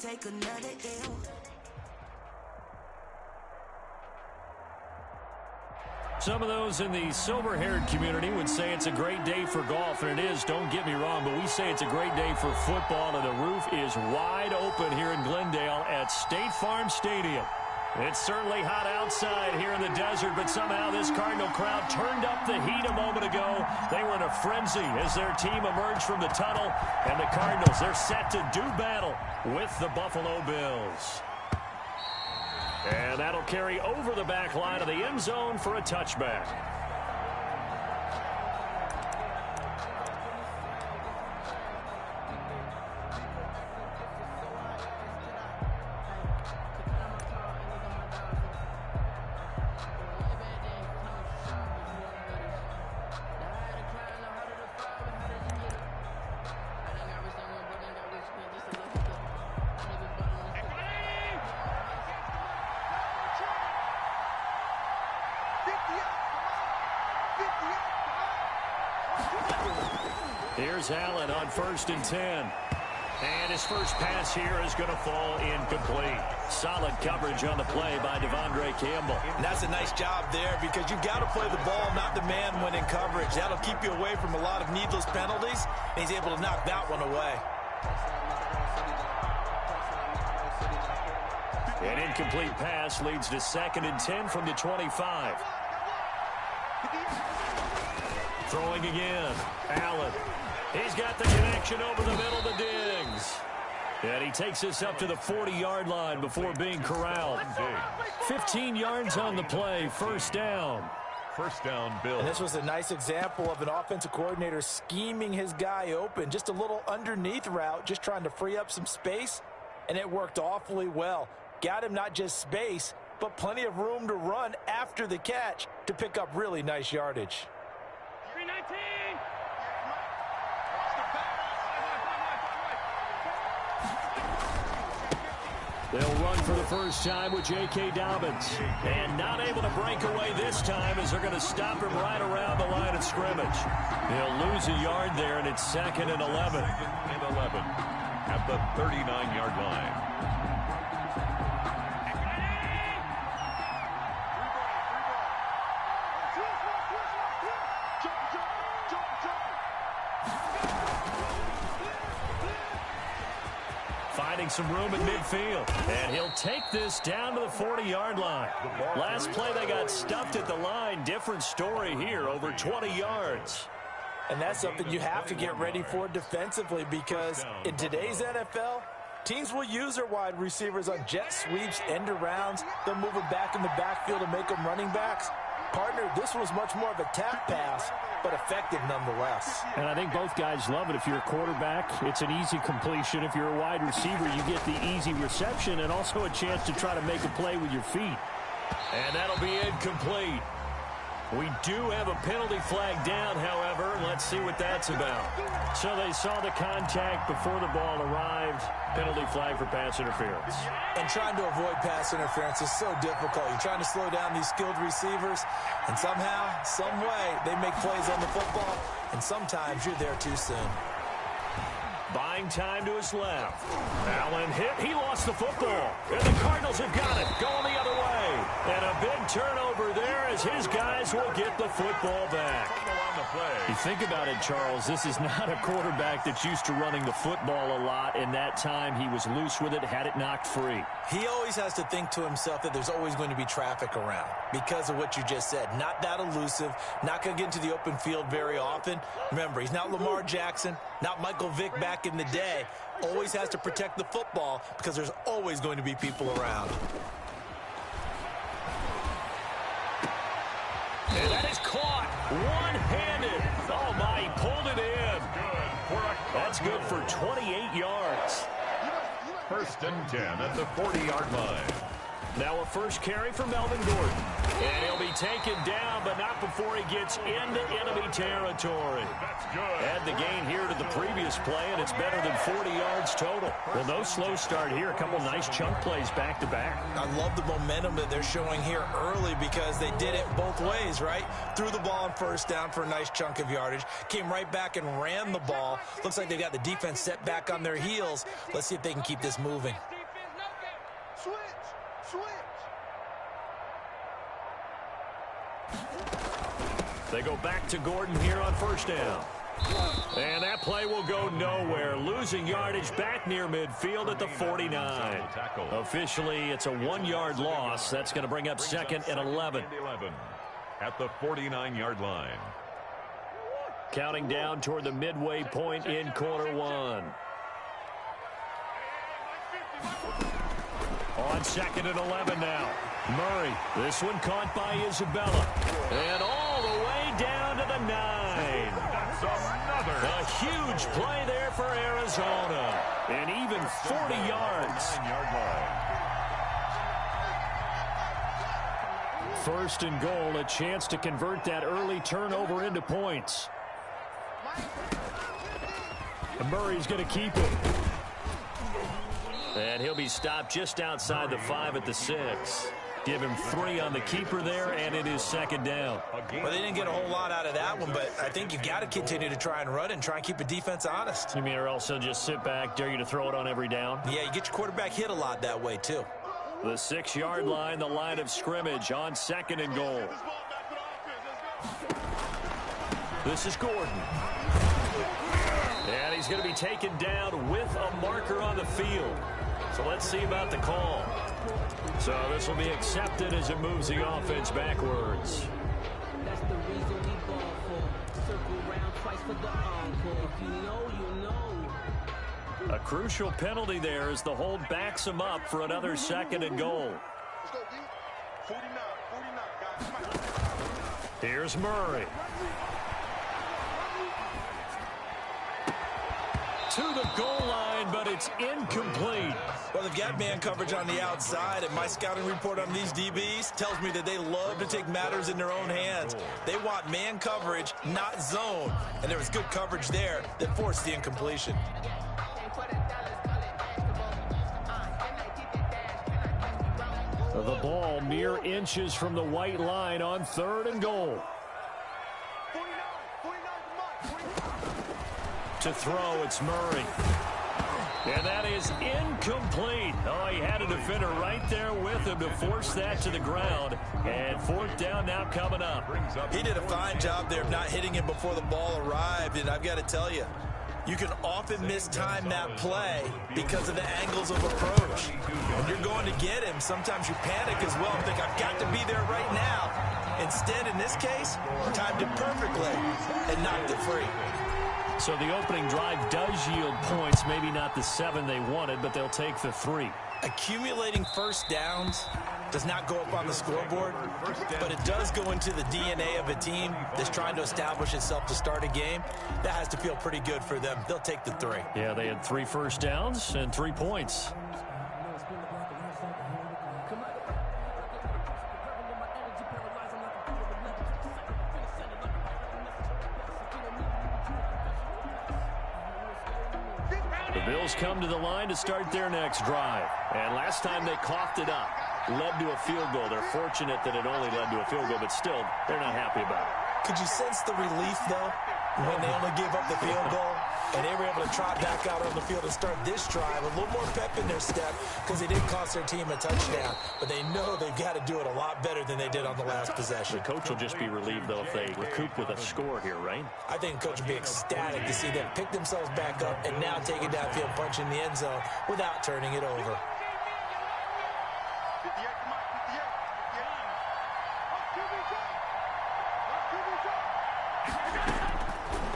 take another L. Some of those in the silver-haired community would say it's a great day for golf, and it is, don't get me wrong, but we say it's a great day for football, and the roof is wide open here in Glendale at State Farm Stadium. It's certainly hot outside here in the desert, but somehow this Cardinal crowd turned up the heat a moment ago. They were in a frenzy as their team emerged from the tunnel, and the Cardinals, they're set to do battle with the Buffalo Bills. And that'll carry over the back line of the end zone for a touchback. Here's Allen on 1st and 10. And his first pass here is going to fall incomplete. Solid coverage on the play by Devondre Campbell. And that's a nice job there because you've got to play the ball, not the man when in coverage. That'll keep you away from a lot of needless penalties, and he's able to knock that one away. An incomplete pass leads to 2nd and 10 from the 25. Throwing again. Allen. He's got the connection over the middle to Diggs. And he takes this up to the 40-yard line before being corralled. 15 yards on the play. First down. First down, Bill. And this was a nice example of an offensive coordinator scheming his guy open. Just a little underneath route, just trying to free up some space. And it worked awfully well. Got him not just space, but plenty of room to run after the catch to pick up really nice yardage. 319. They'll run for the first time with J.K. Dobbins. And not able to break away this time as they're going to stop him right around the line of scrimmage. He'll lose a yard there, and it's 2nd and 11. 2nd and 11 at the 39-yard line. Finding some room at midfield. And he'll take this down to the 40-yard line. Last play they got stuffed at the line. Different story here, over 20 yards. And that's something you have to get ready for defensively because in today's NFL, teams will use their wide receivers on jet sweeps, end arounds. They'll move them back in the backfield to make them running backs. Partner, this was much more of a tap pass, but effective nonetheless. And I think both guys love it. If you're a quarterback, it's an easy completion. If you're a wide receiver, you get the easy reception and also a chance to try to make a play with your feet. And that'll be incomplete. We do have a penalty flag down, however. Let's see what that's about. So they saw the contact before the ball arrived. Penalty flag for pass interference. And trying to avoid pass interference is so difficult. You're trying to slow down these skilled receivers, and somehow, some way, they make plays on the football, and sometimes you're there too soon. Buying time to his left. Allen hit. He lost the football. And the Cardinals have got it. Going the other way. And a big turnover there as his guys will get the football back. You think about it, Charles. This is not a quarterback that's used to running the football a lot. In that time, he was loose with it, had it knocked free. He always has to think to himself that there's always going to be traffic around because of what you just said. Not that elusive, not going to get into the open field very often. Remember, he's not Lamar Jackson, not Michael Vick back in the day. Always has to protect the football because there's always going to be people around. And that is caught one-handed. Oh, my, he pulled it in. That's good for 28 yards. 1st and 10 at the 40-yard line. Now a first carry for Melvin Gordon. And he'll be taken down, but not before he gets into enemy territory. Add the gain here to the previous play, and it's better than 40 yards total. Well, no slow start here. A couple nice chunk plays back-to-back. I love the momentum that they're showing here early because they did it both ways, right? Threw the ball on first down for a nice chunk of yardage. Came right back and ran the ball. Looks like they got the defense set back on their heels. Let's see if they can keep this moving. They go back to Gordon here on first down. And that play will go nowhere. Losing yardage back near midfield at the 49. Officially, it's a 1-yard loss. That's going to bring up second and 11. At the 49-yard line. Counting down toward the midway point in quarter one. On second and 11 now. Murray, this one caught by Isabella. And all the way down to the 9. That's another. A huge play there for Arizona. And even 40 yards. 9-yard line. First and goal, a chance to convert that early turnover into points. And Murray's going to keep it. And he'll be stopped just outside the 5 at the 6. Give him 3 on the keeper there, and it is second down. Well, they didn't get a whole lot out of that one, but I think you've got to continue to try and run and try and keep the defense honest. You mean or else they'll just sit back, dare you to throw it on every down? Yeah, you get your quarterback hit a lot that way, too. The 6-yard line, the line of scrimmage on second and goal. This is Gordon. And he's going to be taken down with a marker on the field. So let's see about the call. So this will be accepted as it moves the offense backwards. That's the reason we ball for. Circle round twice for the encore. If you know, you know. A crucial penalty there as the hold backs him up for another second and goal. Here's Murray. To the goal line, but it's incomplete. Well, they've got man coverage on the outside, and my scouting report on these DBs tells me that they love to take matters in their own hands. They want man coverage, not zone. And there was good coverage there that forced the incompletion. The ball mere inches from the white line on third and goal. To throw, it's Murray. And that is incomplete. Oh, he had a defender right there with him to force that to the ground. And fourth down now coming up. He did a fine job there of not hitting him before the ball arrived. And I've got to tell you, you can often mistime that play because of the angles of approach. When you're going to get him, sometimes you panic as well and think, I've got to be there right now. Instead, in this case, timed it perfectly and knocked it free. So the opening drive does yield points, maybe not the 7 they wanted, but they'll take the 3. Accumulating first downs does not go up on the scoreboard, but it does go into the DNA of a team that's trying to establish itself to start a game. That has to feel pretty good for them. They'll take the 3. Yeah, they had 3 first downs and 3 points. Bills come to the line to start their next drive. And last time they coughed it up, led to a field goal. They're fortunate that it only led to a field goal, but still, they're not happy about it. Could you sense the relief, though, when they only gave up the field goal? And they were able to trot back out on the field and start this drive. A little more pep in their step because they didn't cost their team a touchdown. But they know they've got to do it a lot better than they did on the last possession. The coach will just be relieved, though, if they recoup with a score here, right? I think the coach will be ecstatic to see them pick themselves back up and now take it downfield, punch in the end zone without turning it over.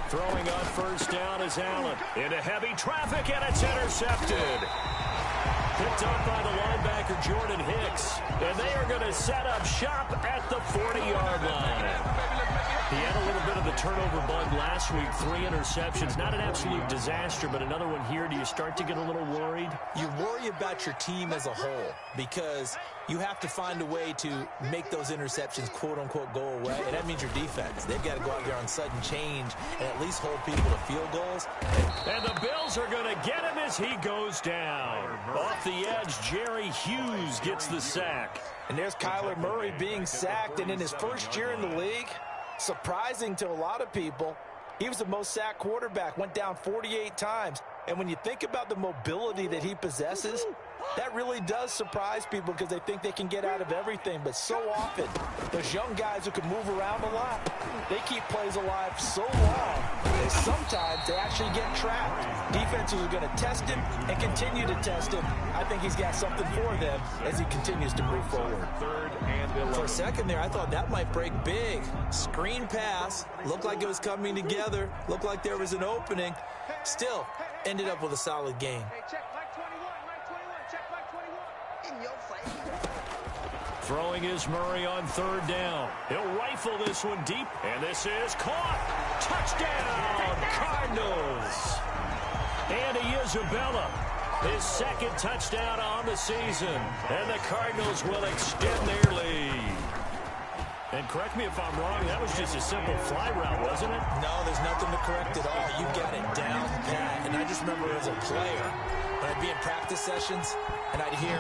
Throwing on first down is Allen. Into heavy traffic, and it's intercepted. Picked up by the linebacker, Jordan Hicks. And they are going to set up shop at the 40-yard line. He had a little bit of the turnover bug last week, 3 interceptions. Not an absolute disaster, but another one here. Do you start to get a little worried? You worry about your team as a whole because you have to find a way to make those interceptions, quote-unquote, go away, and that means your defense. They've got to go out there on sudden change and at least hold people to field goals. And the Bills are going to get him as he goes down. Off the edge, Jerry Hughes gets the sack. And there's Kyler Murray being sacked, and in his first year in the league, surprising to a lot of people, he was the most sacked quarterback, went down 48 times. And when you think about the mobility that he possesses, that really does surprise people because they think they can get out of everything. But so often, those young guys who can move around a lot, they keep plays alive so long that sometimes they actually get trapped. Defenses are going to test him and continue to test him. I think he's got something for them as he continues to move forward. Third and 11. For a second there, I thought that might break big. Screen pass. Looked like it was coming together. Looked like there was an opening. Still, ended up with a solid gain. Throwing is Murray on third down. He'll rifle this one deep, and this is caught. Touchdown, Cardinals. Andy Isabella, his second touchdown on the season, and the Cardinals will extend their lead. And correct me if I'm wrong, that was just a simple fly route, wasn't it? No, there's nothing to correct at all. You got it down pat. And I just remember as a player, when I'd be in practice sessions, and I'd hear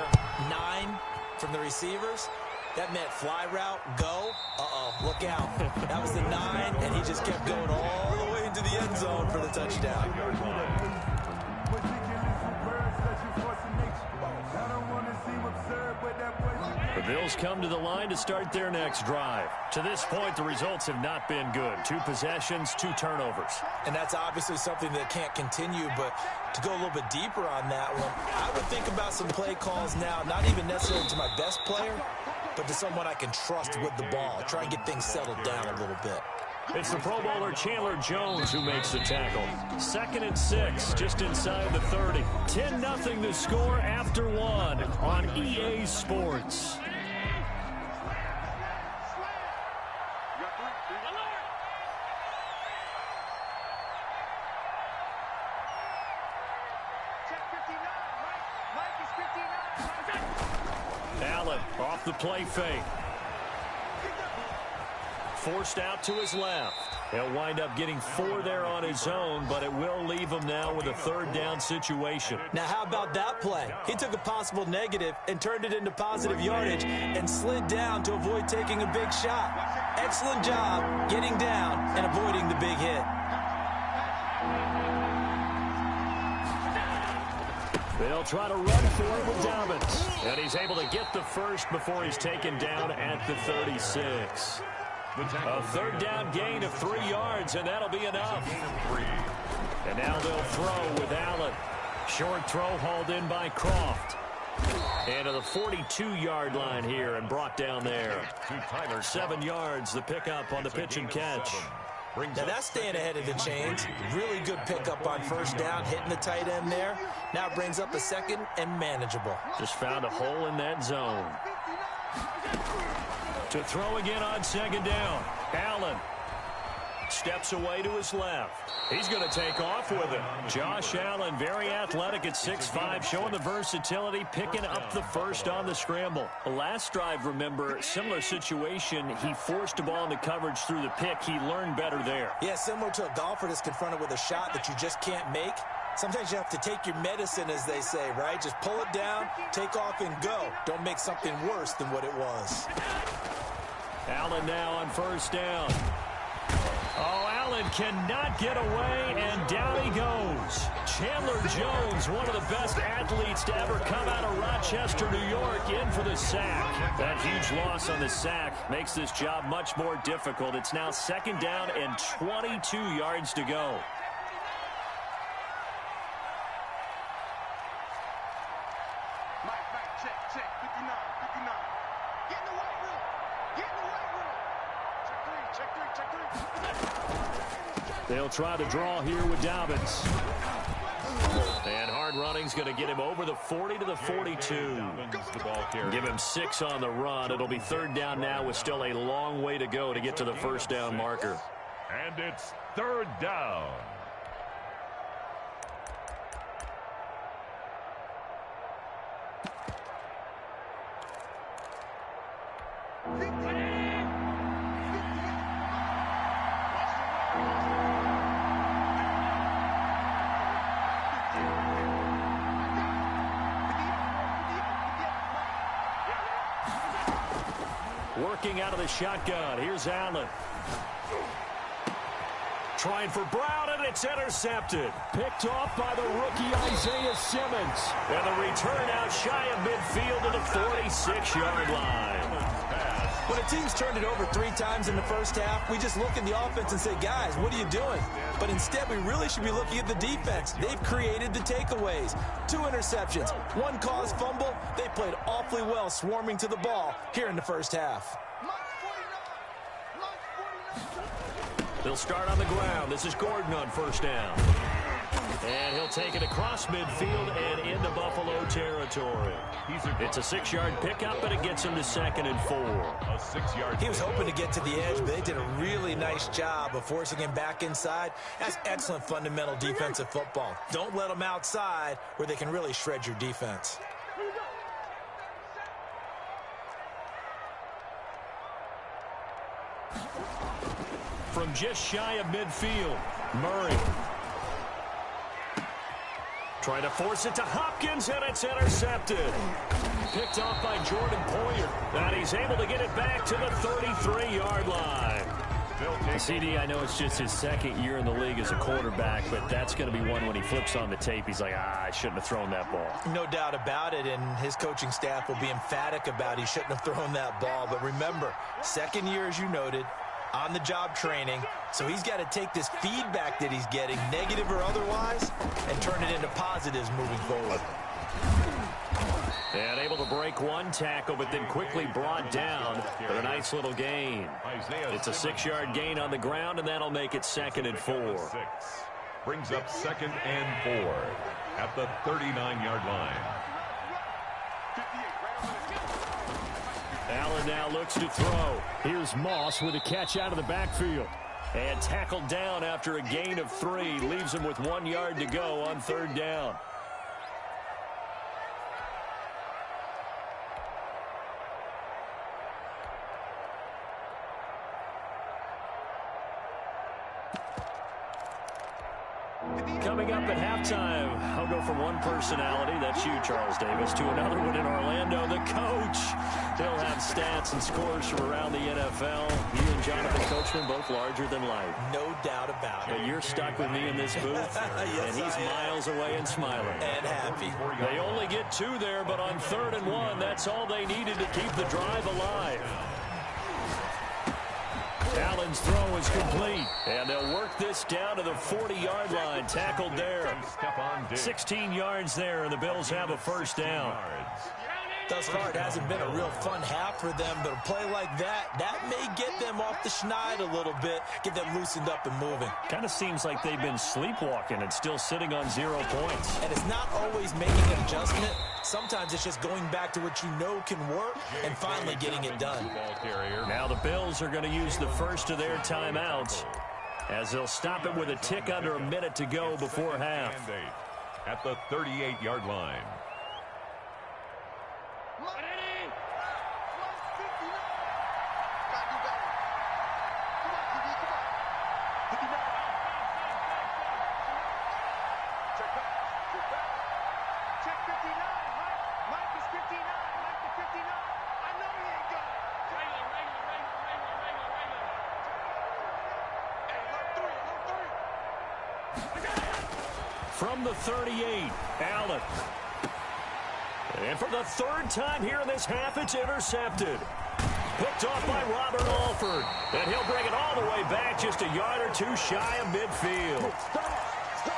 9 from the receivers, that meant fly route, go, look out. That was the 9, and he just kept going all the way into the end zone for the touchdown. The Bills come to the line to start their next drive. To this point, the results have not been good. 2 possessions, 2 turnovers. And that's obviously something that can't continue, but to go a little bit deeper on that one, I would think about some play calls now, not even necessarily to my best player, but to someone I can trust with the ball. Try and get things settled down a little bit. It's the Pro Bowler Chandler Jones who makes the tackle. 2nd and 6, just inside the 30. 10-0 the score after 1 on EA Sports. Allen off the play fake. Forced out to his left. He'll wind up getting 4 there on his own, but it will leave him now with a 3rd down situation. Now, how about that play? He took a possible negative and turned it into positive yardage and slid down to avoid taking a big shot. Excellent job getting down and avoiding the big hit. They'll try to run for it with Dobbins. And he's able to get the first before he's taken down at the 36. A 3rd down gain of 3 yards, and that'll be enough. And now they'll throw with Allen. Short throw hauled in by Croft. And to the 42-yard line here and brought down there. 7 yards, the pickup on the pitch and catch. Now that's staying ahead of the chains. Really good pickup on 1st down, hitting the tight end there. Now it brings up a 2nd and manageable. Just found a hole in that zone. To throw again on 2nd down. Allen steps away to his left. He's going to take off with it. Josh Allen, very athletic at 6'5", showing the versatility, picking up the first on the scramble. The last drive, remember, similar situation. He forced the ball into coverage through the pick. He learned better there. Yeah, similar to a golfer that's confronted with a shot that you just can't make. Sometimes you have to take your medicine, as they say, right? Just pull it down, take off, and go. Don't make something worse than what it was. Allen now on 1st down. Oh, Allen cannot get away, and down he goes. Chandler Jones, one of the best athletes to ever come out of Rochester, New York, in for the sack. That huge loss on the sack makes this job much more difficult. It's now 2nd down and 22 yards to go. They'll try to draw here with Dobbins. And hard running's going to get him over the 40 to the 42. Give him 6 on the run. It'll be 3rd down now with still a long way to go to get to the 1st down marker. And it's 3rd down. Working out of the shotgun. Here's Allen. trying for Brown, and it's intercepted. Picked off by the rookie Isaiah Simmons. And the return out shy of midfield to the 46-yard line. When a team's turned it over 3 times in the first half, we just look at the offense and say, guys, what are you doing? But instead, we really should be looking at the defense. They've created the takeaways. 2 interceptions, 1 caused fumble. They played awfully well swarming to the ball here in the first half. They'll start on the ground. This is Gordon on first down. And he'll take it across midfield and into Buffalo territory. It's a 6-yard pickup, but it gets him to 2nd and 4. A 6-yard. He was hoping to get to the edge, but they did a really nice job of forcing him back inside. That's excellent fundamental defensive football. Don't let them outside where they can really shred your defense. From just shy of midfield, Murray. Trying to force it to Hopkins, and it's intercepted. Picked off by Jordan Poyer. And he's able to get it back to the 33-yard line. CD, I know it's just his 2nd year in the league as a quarterback, but that's going to be one when he flips on the tape, he's like, I shouldn't have thrown that ball. No doubt about it, and his coaching staff will be emphatic about he shouldn't have thrown that ball. But remember, 2nd year, as you noted, on-the-job training, so he's got to take this feedback that he's getting, negative or otherwise, and turn it into positives moving forward. And able to break 1 tackle, but then quickly brought down for a nice little gain. It's a 6-yard gain on the ground, and that'll make it 2nd and 4. Brings up 2nd and 4 at the 39-yard line. Allen now looks to throw. Here's Moss with a catch out of the backfield. And tackled down after a gain of 3. Leaves him with 1 yard to go on 3rd down. Coming up at halftime, I'll go from one personality, that's you, Charles Davis, to another one in Orlando, the coach. He'll have stats and scores from around the NFL. He and Jonathan Coachman, both larger than life. No doubt about it. But you're stuck with me in this booth, Yes, and he's miles away and smiling. And happy. They only get 2 there, but on 3rd and 1, that's all they needed to keep the drive alive. Allen's throw is complete, and they'll work this down to the 40-yard line. Tackled there. 16 yards there, and the Bills have a 1st down. Thus far, it hasn't been a real fun half for them, but a play like that may get them off the schneid a little bit, get them loosened up and moving. Kind of seems like they've been sleepwalking and still sitting on 0 points. And it's not always making an adjustment. Sometimes it's just going back to what you know can work and finally getting it done. Now the Bills are going to use the first of their timeouts as they'll stop it with a tick under a minute to go before half. At the 38-yard line. From the 38, Allen. And for the 3rd time here in this half, it's intercepted. Picked off by Robert Alford. And he'll bring it all the way back just a yard or 2 shy of midfield.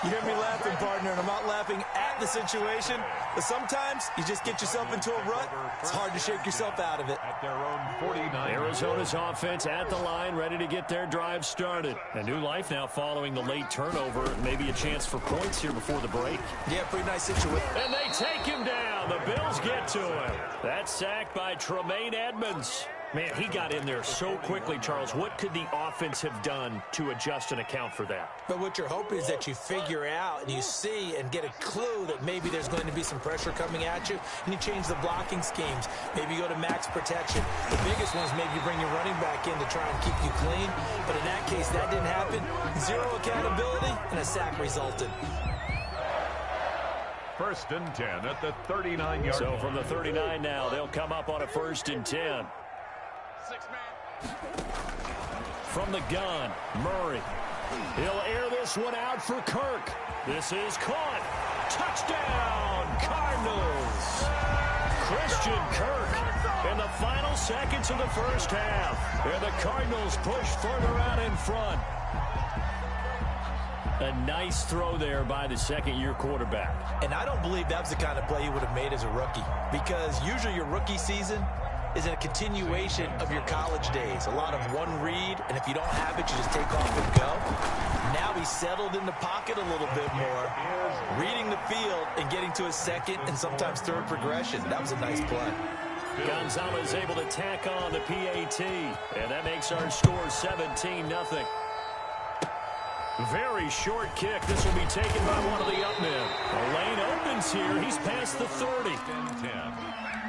You hear me laughing, partner, and I'm not laughing at the situation, but sometimes you just get yourself into a rut. It's hard to shake yourself out of it. At their own 49. Arizona's offense at the line, ready to get their drive started. A new life now following the late turnover. Maybe a chance for points here before the break. Yeah, pretty nice situation. And they take him down. The Bills get to him. That's sacked by Tremaine Edmonds. Man, he got in there so quickly, Charles. What could the offense have done to adjust and account for that? But what you're hoping is that you figure out and you see and get a clue that maybe there's going to be some pressure coming at you, and you change the blocking schemes. Maybe you go to max protection. The biggest one is maybe you bring your running back in to try and keep you clean. But in that case, that didn't happen. 0 accountability, and a sack resulted. 1st and 10 at the 39-yard line. So from the 39 now, they'll come up on a 1st and 10. From the gun, Murray. He'll air this one out for Kirk. This is caught. Touchdown, Cardinals. Christian Kirk in the final seconds of the first half. And the Cardinals push further out in front. A nice throw there by the second-year quarterback. And I don't believe that was the kind of play he would have made as a rookie, because usually your rookie season is a continuation of your college days. A lot of one read, and if you don't have it, you just take off and go. Now he's settled in the pocket a little bit more, reading the field and getting to his second and sometimes third progression. That was a nice play. Gonzalez able to tack on the PAT, and that makes our score 17-0. Very short kick. This will be taken by one of the up men. The lane opens here. He's past the 30. 10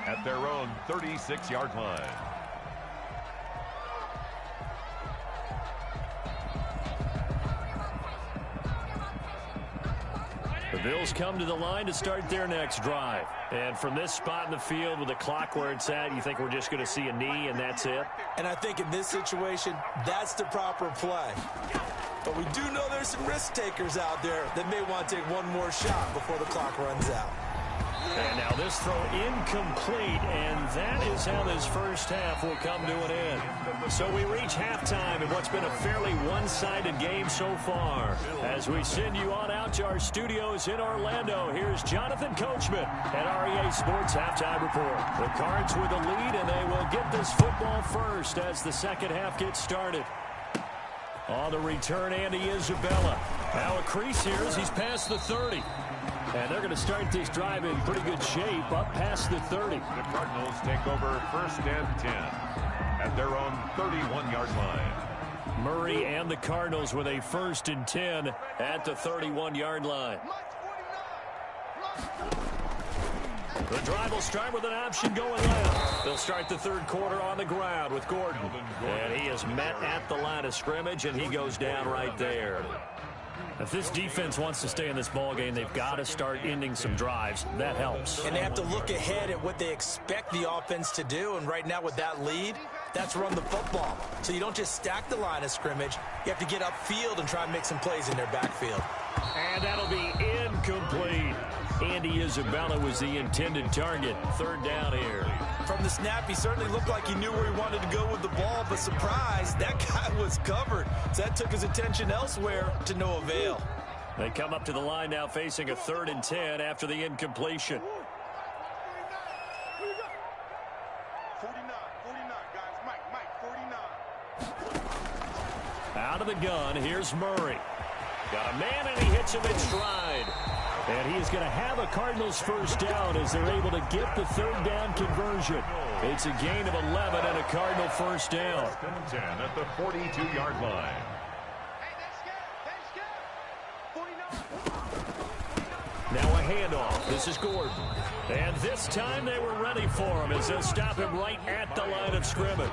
at their own 36-yard line. The Bills come to the line to start their next drive. And from this spot in the field with the clock where it's at, you think we're just going to see a knee and that's it? And I think in this situation, that's the proper play. But we do know there's some risk takers out there that may want to take one more shot before the clock runs out. And now this throw incomplete, and that is how this first half will come to an end. So we reach halftime in what's been a fairly one-sided game so far. As we send you on out to our studios in Orlando, here's Jonathan Coachman at REA Sports Halftime Report. The Cards with the lead, and they will get this football first as the second half gets started. On the return, Andy Isabella. Now a crease here as he's past the 30. And they're going to start this drive in pretty good shape up past the 30. The Cardinals take over first and 10 at their own 31-yard line. Murray and the Cardinals with a first and 10 at the 31-yard line. The drive will start with an option going left. They'll start the third quarter on the ground with Gordon. And he is met at the line of scrimmage, and he goes down right there. If this defense wants to stay in this ballgame, they've got to start ending some drives. That helps. And they have to look ahead at what they expect the offense to do. And right now with that lead, that's run the football. So you don't just stack the line of scrimmage. You have to get upfield and try and make some plays in their backfield. And that'll be incomplete. Andy Isabella was the intended target. Third down here. From the snap, he certainly looked like he knew where he wanted to go with the ball, but surprise, that guy was covered. So that took his attention elsewhere to no avail. They come up to the line now facing a 3rd and 10 after the incompletion. 49, guys. Mike, 49. Out of the gun, here's Murray. Got a man, and he hits him in stride. And he is going to have a Cardinals first down as they're able to get the third down conversion. It's a gain of 11 and a Cardinal first down. 10 at the 42-yard line. Now a handoff. This is Gordon. And this time they were ready for him as they'll stop him right at the line of scrimmage.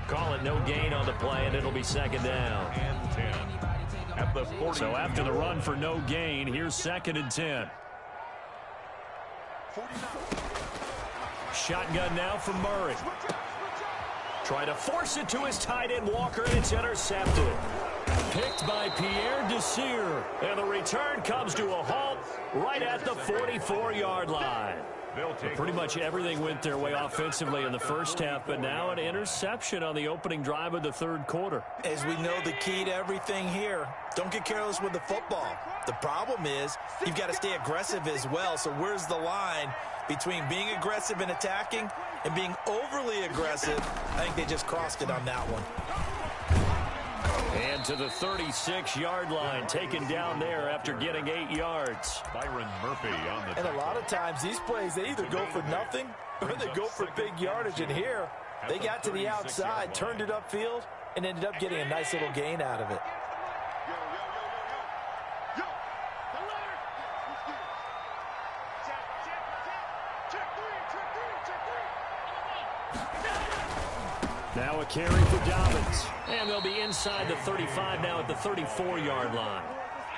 Call it no gain on the play, and it'll be second down. And 10 at the 40. So after the run for no gain, here's 2nd and 10. Shotgun now from Murray. Try to force it to his tight end, Walker, and it's intercepted. Picked by Pierre Desir. And the return comes to a halt right at the 44-yard line. Pretty much everything went their way offensively in the first half, but now an interception on the opening drive of the third quarter. As we know, the key to everything here, don't get careless with the football. The problem is you've got to stay aggressive as well. So where's the line between being aggressive and attacking and being overly aggressive? I think they just crossed it on that one. And to the 36-yard line, taken down there after getting 8 yards. Byron Murphy on the And a lot of times these plays, they either go for nothing or they go for big yardage. And here, they got to the outside, turned it upfield, and ended up getting a nice little gain out of it. Now a carry for Dobbins. And they'll be inside the 35 now at the 34-yard line.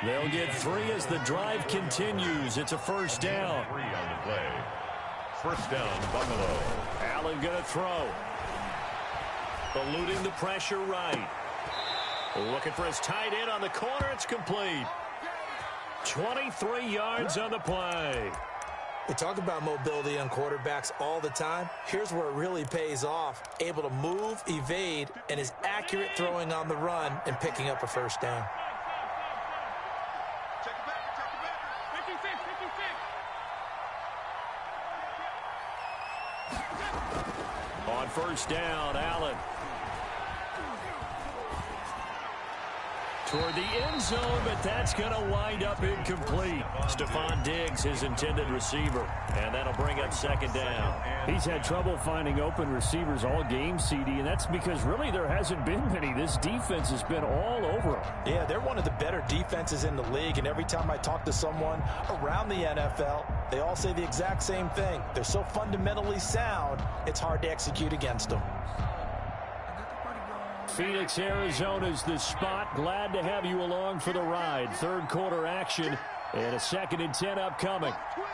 They'll get 3 as the drive continues. It's a first down. 3 on the play. First down, Buffalo. Allen going to throw. Eluding the pressure right. Looking for his tight end on the corner. It's complete. 23 yards on the play. We talk about mobility on quarterbacks all the time. Here's where it really pays off. Able to move, evade, and is accurate throwing on the run and picking up a first down. Check it back, check it back. 56, 56. On first down, Allen. Toward the end zone, but that's going to wind up incomplete. Stephon Diggs, his intended receiver, and that'll bring up second down. He's had trouble finding open receivers all game, CD, and that's because really there hasn't been many. This defense has been all over him. Yeah, they're one of the better defenses in the league, and every time I talk to someone around the NFL, they all say the exact same thing. They're so fundamentally sound, it's hard to execute against them. Phoenix, Arizona's the spot. Glad to have you along for the ride. Third quarter action and a 2nd and 10 upcoming. Watch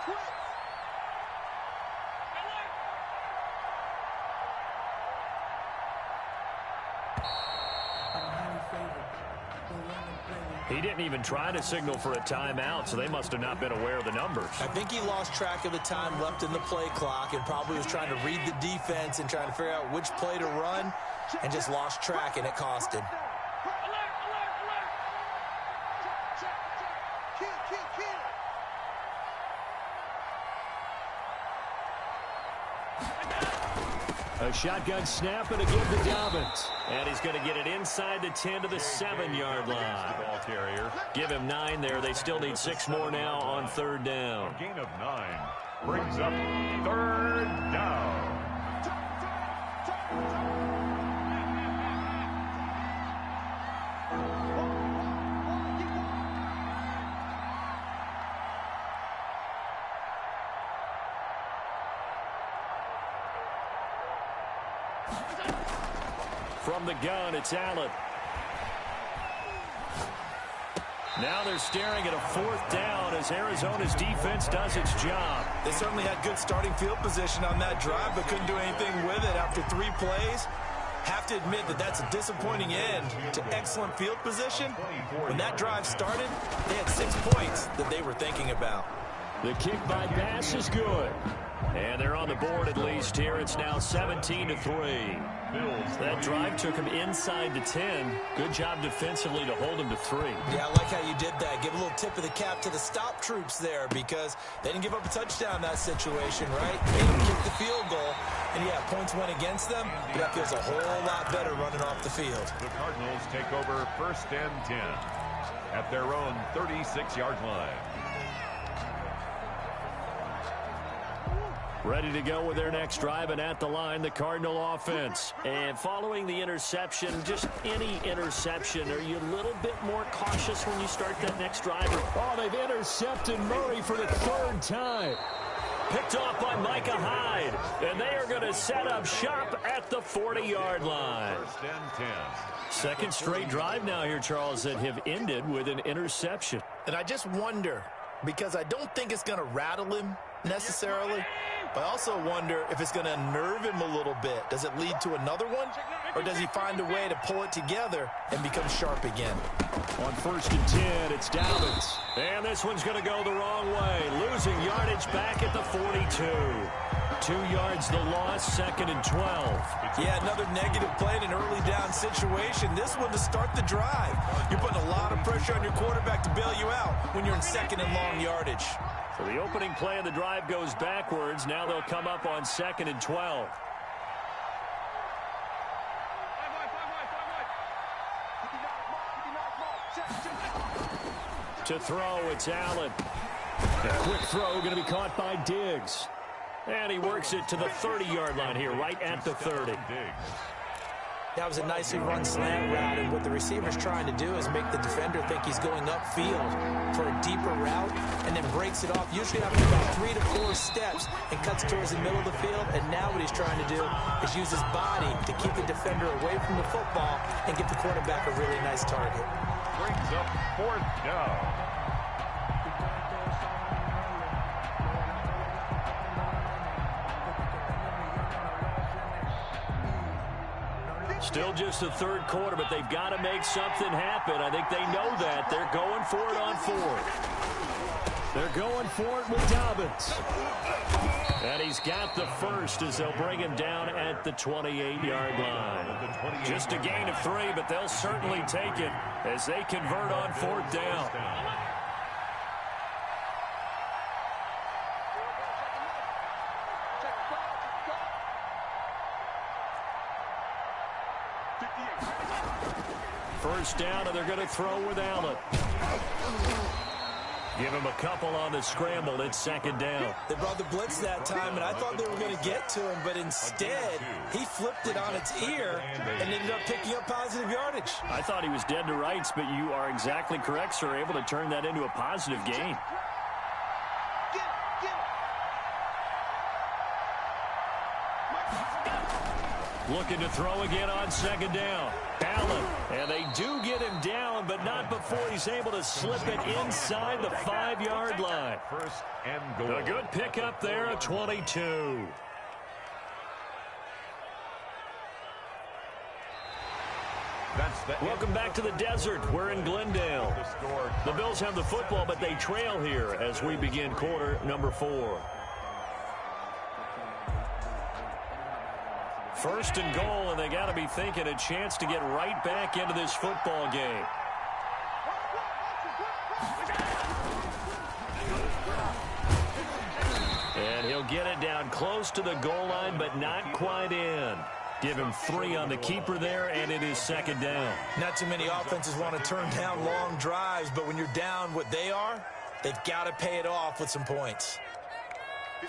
twitch. He didn't even try to signal for a timeout, so they must have not been aware of the numbers. I think he lost track of the time left in the play clock and probably was trying to read the defense and trying to figure out which play to run and just lost track, and it cost him. A shotgun snap and a give to Dobbins. And he's going to get it inside the 10 to the 7-yard line. Ball carrier. Give him 9 there. They still need 6 more now on third down. A gain of 9 brings up third down. From the gun, it's Allen. Now they're staring at a 4th down as Arizona's defense does its job. They certainly had good starting field position on that drive, but couldn't do anything with it after 3 plays. Have to admit that that's a disappointing end to excellent field position. When that drive started, they had 6 points that they were thinking about. The kick by Bass is good. And they're on the board at least here. It's now 17-3. That drive took him inside the 10. Good job defensively to hold him to 3. Yeah, I like how you did that. Give a little tip of the cap to the stop troops there because they didn't give up a touchdown in that situation, right? They didn't kick the field goal. And, yeah, points went against them, but that feels a whole lot better running off the field. The Cardinals take over 1st and 10 at their own 36-yard line. Ready to go with their next drive, and at the line, the Cardinal offense. And following the interception, just any interception, are you a little bit more cautious when you start that next drive? Oh, they've intercepted Murray for the 3rd time. Picked off by Micah Hyde, and they are going to set up shop at the 40-yard line. 1st and 10. 2nd straight drive now here, Charles, that have ended with an interception. And I just wonder, because I don't think it's going to rattle him necessarily, but I also wonder if it's going to unnerve him a little bit. Does it lead to another one, or does he find a way to pull it together and become sharp again? On 1st and 10, it's Dobbins. And this one's going to go the wrong way. Losing yardage back at the 42. 2 yards the loss, 2nd and 12. Yeah, another negative play in an early down situation. This one to start the drive. You're putting a lot of pressure on your quarterback to bail you out when you're in 2nd and long yardage. So the opening play of the drive goes backwards. Now they'll come up on 2nd and 12. To throw, it's Allen. A quick throw going to be caught by Diggs. And he works it to the 30-yard line here, right at the 30. That was a nicely run slant route, and what the receiver's trying to do is make the defender think he's going upfield for a deeper route and then breaks it off, usually after about 3 to 4 steps, and cuts towards the middle of the field. And now what he's trying to do is use his body to keep the defender away from the football and give the quarterback a really nice target. Brings up 4th down. Still just the third quarter, but they've got to make something happen. I think they know that. They're going for it on fourth. They're going for it with Dobbins. And he's got the first as they'll bring him down at the 28-yard line. Just a gain of 3, but they'll certainly take it as they convert on fourth down. First down, and they're going to throw with Allen. Give him a couple on the scramble. It's second down. They brought the blitz that time, and I thought they were going to get to him, but instead, he flipped it on its ear and ended up picking up positive yardage. I thought he was dead to rights, but you are exactly correct, sir. Able to turn that into a positive gain. Looking to throw again on second down. Allen, and they do get him down, but not before he's able to slip it inside the 5-yard line. First and goal. A good pickup there at 22. Welcome back to the desert. We're in Glendale. The Bills have the football, but they trail here as we begin quarter number 4. First and goal, and they got to be thinking a chance to get right back into this football game. And he'll get it down close to the goal line, but not quite in. Give him 3 on the keeper there, and it is second down. Not too many offenses want to turn down long drives, but when you're down what they are, they've got to pay it off with some points.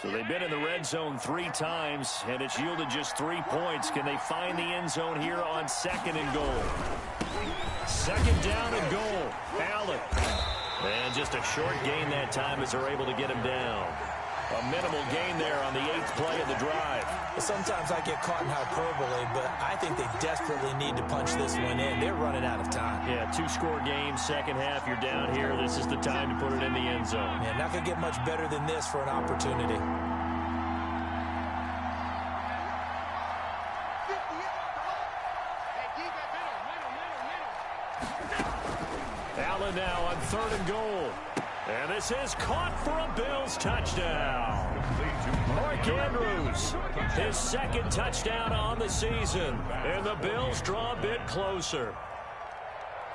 So they've been in the red zone 3 times, and it's yielded just 3 points. Can they find the end zone here on second and goal? Second down and goal. Allen. And just a short gain that time as they're able to get him down. A minimal gain there on the 8th play of the drive. Sometimes I get caught in hyperbole, but I think they desperately need to punch this one in. They're running out of time. Yeah, 2-score game, second half, you're down here. This is the time to put it in the end zone. Man, not going to get much better than this for an opportunity. Allen now on third and goal. And this is caught for a Bills touchdown. Mark Andrews, his second touchdown on the season. And the Bills draw a bit closer.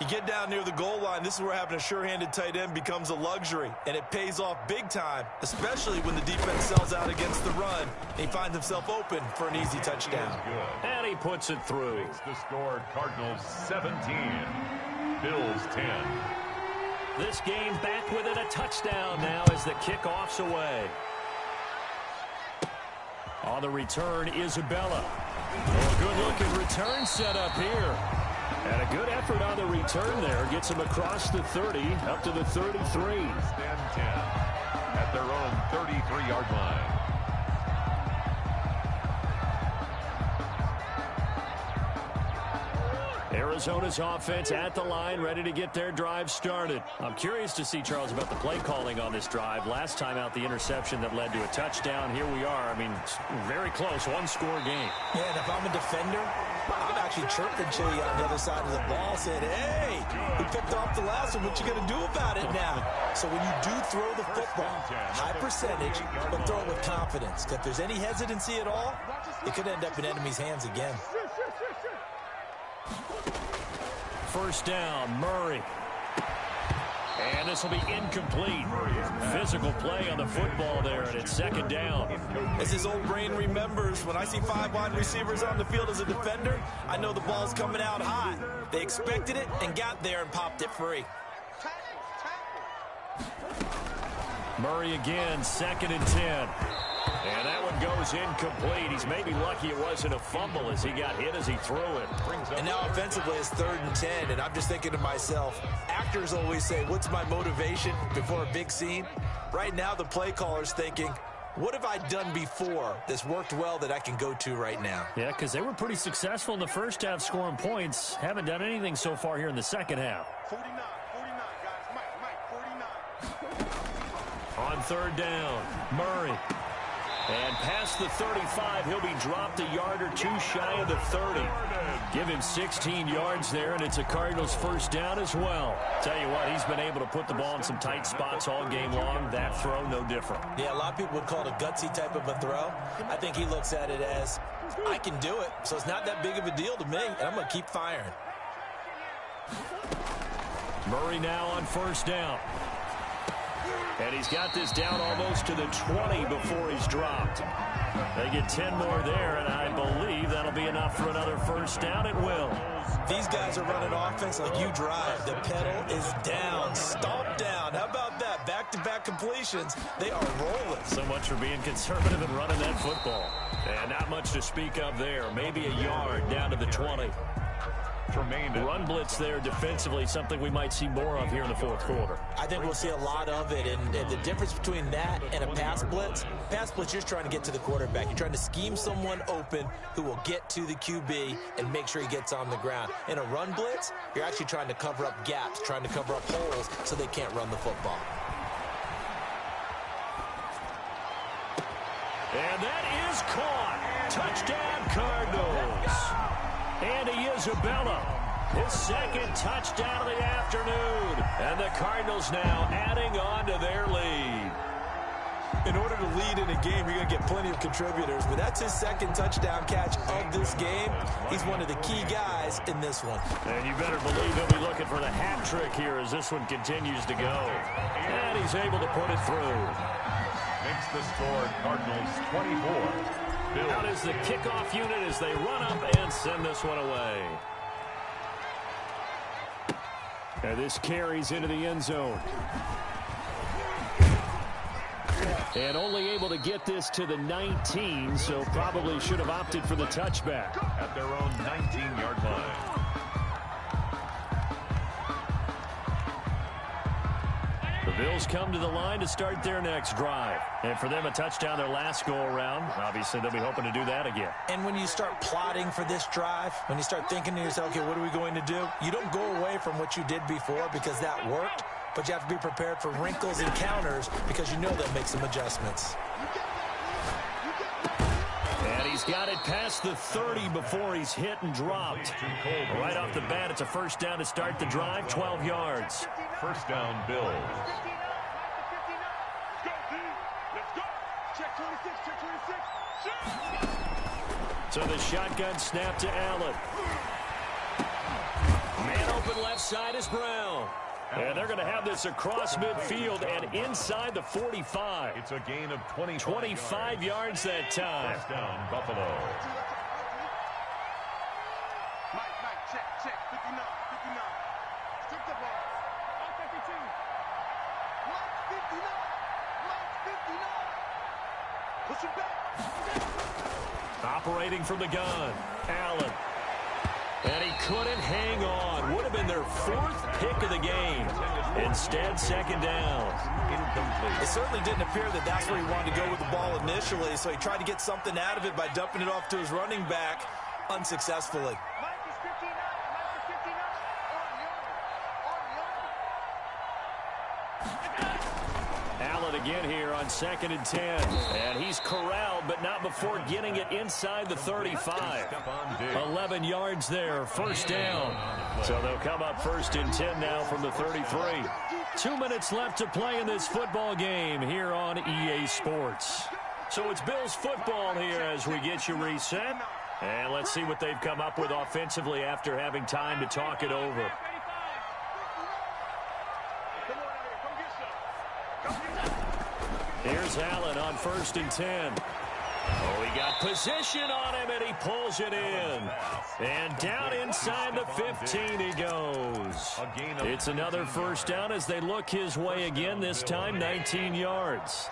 You get down near the goal line, this is where having a sure-handed tight end becomes a luxury. And it pays off big time, especially when the defense sells out against the run. And he finds himself open for an easy touchdown. And he puts it through. It's the score, Cardinals 17, Bills 10. This game back within a touchdown now as the kickoff's away. On the return, Isabella. Oh, a good-looking return set up here. And a good effort on the return there. Gets him across the 30, up to the 33. Stand 10 at their own 33-yard line. Arizona's offense at the line, ready to get their drive started. I'm curious to see, Charles, about the play calling on this drive. Last time out, the interception that led to a touchdown. Here we are. I mean, very close, one-score game. Yeah, and if I'm a defender, I'm actually chirping Chili on the other side of the ball, saying, hey, we picked off the last one. What you going to do about it now? So when you do throw the football, high percentage, but throw it with confidence. If there's any hesitancy at all, it could end up in enemy's hands again. First down, Murray. And this will be incomplete. Physical play on the football there, and it's second down. As his old brain remembers, when I see 5 wide receivers on the field as a defender, I know the ball's coming out hot. They expected it and got there and popped it free. Murray again, second and 10. And that one goes incomplete. He's maybe lucky it wasn't a fumble as he got hit as he threw it. And now offensively it's 3rd and 10, and I'm just thinking to myself, actors always say, what's my motivation before a big scene? Right now the play caller's thinking, what have I done before that's worked well that I can go to right now? Yeah, because they were pretty successful in the first half scoring points. Haven't done anything so far here in the second half. 49, guys. Mike, 49. On third down, Murray. And past the 35, he'll be dropped a yard or two shy of the 30. Give him 16 yards there, and it's a Cardinals first down as well. Tell you what, he's been able to put the ball in some tight spots all game long. That throw, no different. Yeah, a lot of people would call it a gutsy type of a throw. I think he looks at it as, I can do it, so it's not that big of a deal to me, and I'm going to keep firing. Murray now on first down. And he's got this down almost to the 20 before he's dropped. They get 10 more there, and I believe that'll be enough for another first down. It will. These guys are running offense like you drive. The pedal is down, stomp down. How about that? Back-to-back completions. They are rolling. So much for being conservative and running that football. And not much to speak of there. Maybe a yard down to the 20. Run blitz there defensively, something we might see more of here in the fourth quarter. I think we'll see a lot of it, and the difference between that and a pass blitz, you're just trying to get to the quarterback. You're trying to scheme someone open who will get to the QB and make sure he gets on the ground. In a run blitz, you're actually trying to cover up gaps, trying to cover up holes so they can't run the football. And that is caught. Touchdown, Cardinals. Andy Isabella, his second touchdown of the afternoon. And the Cardinals now adding on to their lead. In order to lead in a game, you're going to get plenty of contributors, but that's his second touchdown catch of this game. He's one of the key guys in this one. And you better believe he'll be looking for the hat trick here as this one continues to go. And he's able to put it through. Makes the score Cardinals 24. Out is the kickoff unit as they run up and send this one away. And this carries into the end zone. And only able to get this to the 19, so probably should have opted for the touchback. At their own 19-yard line. The Bills come to the line to start their next drive. And for them, a touchdown their last go-around. Obviously, they'll be hoping to do that again. And when you start plotting for this drive, when you start thinking to yourself, okay, what are we going to do? You don't go away from what you did before because that worked, but you have to be prepared for wrinkles and counters because you know they'll make some adjustments. And he's got it past the 30 before he's hit and dropped. Right off the bat, it's a first down to start the drive, 12 yards. First down, Bills. So the shotgun snap to Allen. Man open left side is Brown. And they're going to have this across midfield and inside the 45. It's a gain of 25 yards that time. First down, Buffalo. Mike, check, 59. Strip the ball. Offensive team. Mike, 59. Push it back. Operating from the gun, Allen. And he couldn't hang on. Would have been their fourth pick of the game. Instead, second down. Incomplete. It certainly didn't appear that that's where he wanted to go with the ball initially, so he tried to get something out of it by dumping it off to his running back unsuccessfully. Mike is 59. Allen again here on 2nd and 10. And he's corralled, but not before getting it inside the 35. 11 yards there, first down. So they'll come up 1st and 10 now from the 33. 2 minutes left to play in this football game here on EA Sports. So it's Bills football here as we get you reset. And let's see what they've come up with offensively after having time to talk it over. Here's Allen on 1st and 10. Oh, he got position on him, and he pulls it in. And down inside the 15 he goes. It's another first down as they look his way again, this time 19 yards.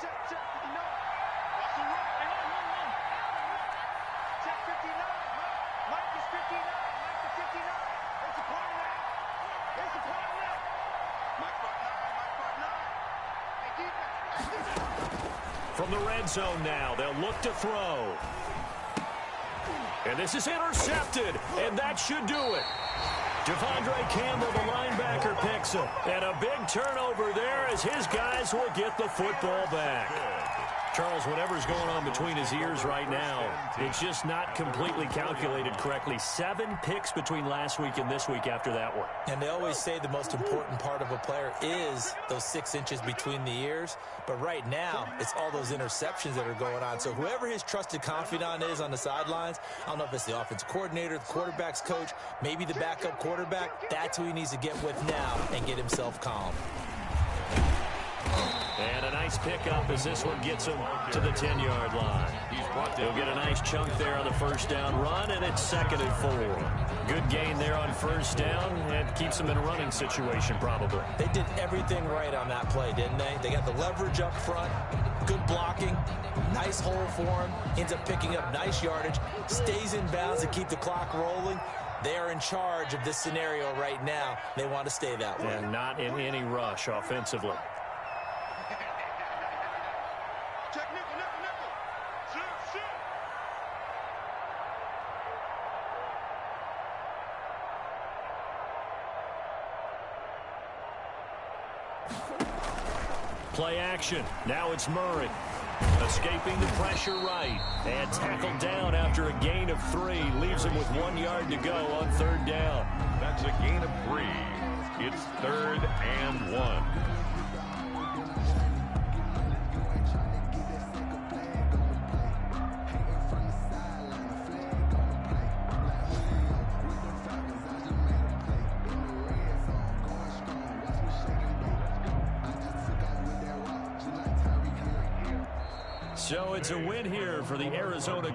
From the red zone now, they'll look to throw. And this is intercepted, and that should do it. Devondre Campbell, the linebacker, picks him. And a big turnover there as his guys will get the football back. Charles, whatever's going on between his ears right now, it's just not completely calculated correctly. 7 picks between last week and this week after that one. And they always say the most important part of a player is those 6 inches between the ears. But right now, it's all those interceptions that are going on. So whoever his trusted confidant is on the sidelines, I don't know if it's the offensive coordinator, the quarterback's coach, maybe the backup quarterback, that's who he needs to get with now and get himself calm. And a nice pickup as this one gets him to the 10-yard line. He'll get a nice chunk there on the first down run, and it's 2nd and 4. Good gain there on first down, and keeps him in a running situation probably. They did everything right on that play, didn't they? They got the leverage up front, good blocking, nice hole for him, ends up picking up nice yardage, stays in bounds to keep the clock rolling. They are in charge of this scenario right now. They want to stay that way. And not in any rush offensively. Check nickel, nickel, nickel. Shift, shift. Play action. Now it's Murray. Escaping the pressure right. And tackled down after a gain of 3. Leaves him with 1 yard to go on 3rd down. That's a gain of 3. It's 3rd and 1. So it's a win here for the Arizona